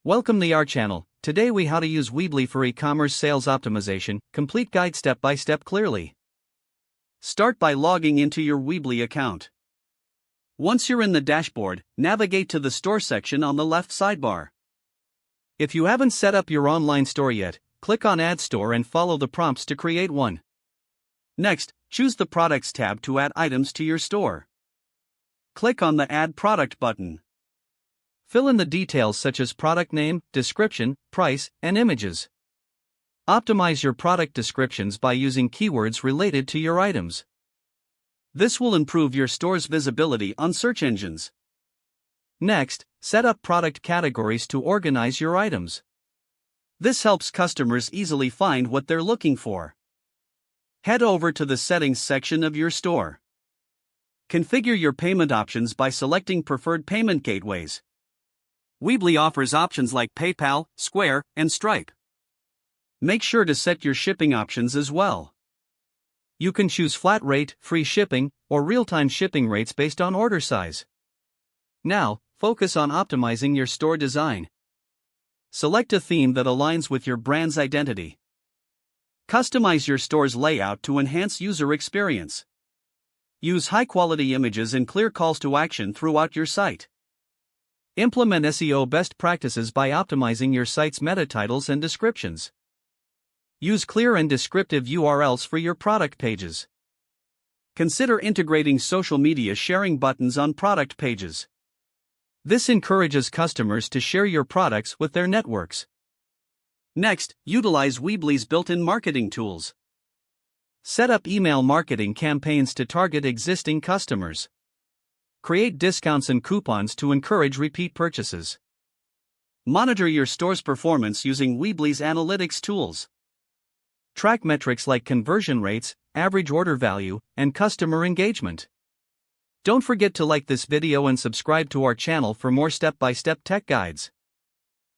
Welcome to our channel. Today we how to use Weebly for e-commerce sales optimization, complete guide step by step clearly. Start by logging into your Weebly account. Once you're in the dashboard, navigate to the store section on the left sidebar. If you haven't set up your online store yet, click on Add Store and follow the prompts to create one. Next, choose the Products tab to add items to your store. Click on the Add Product button. Fill in the details such as product name, description, price, and images. Optimize your product descriptions by using keywords related to your items. This will improve your store's visibility on search engines. Next, set up product categories to organize your items. This helps customers easily find what they're looking for. Head over to the Settings section of your store. Configure your payment options by selecting preferred payment gateways. Weebly offers options like PayPal, Square, and Stripe. Make sure to set your shipping options as well. You can choose flat rate, free shipping, or real-time shipping rates based on order size. Now, focus on optimizing your store design. Select a theme that aligns with your brand's identity. Customize your store's layout to enhance user experience. Use high-quality images and clear calls to action throughout your site. Implement SEO best practices by optimizing your site's meta titles and descriptions. Use clear and descriptive URLs for your product pages. Consider integrating social media sharing buttons on product pages. This encourages customers to share your products with their networks. Next, utilize Weebly's built-in marketing tools. Set up email marketing campaigns to target existing customers. Create discounts and coupons to encourage repeat purchases. Monitor your store's performance using Weebly's analytics tools. Track metrics like conversion rates, average order value, and customer engagement. Don't forget to like this video and subscribe to our channel for more step-by-step tech guides.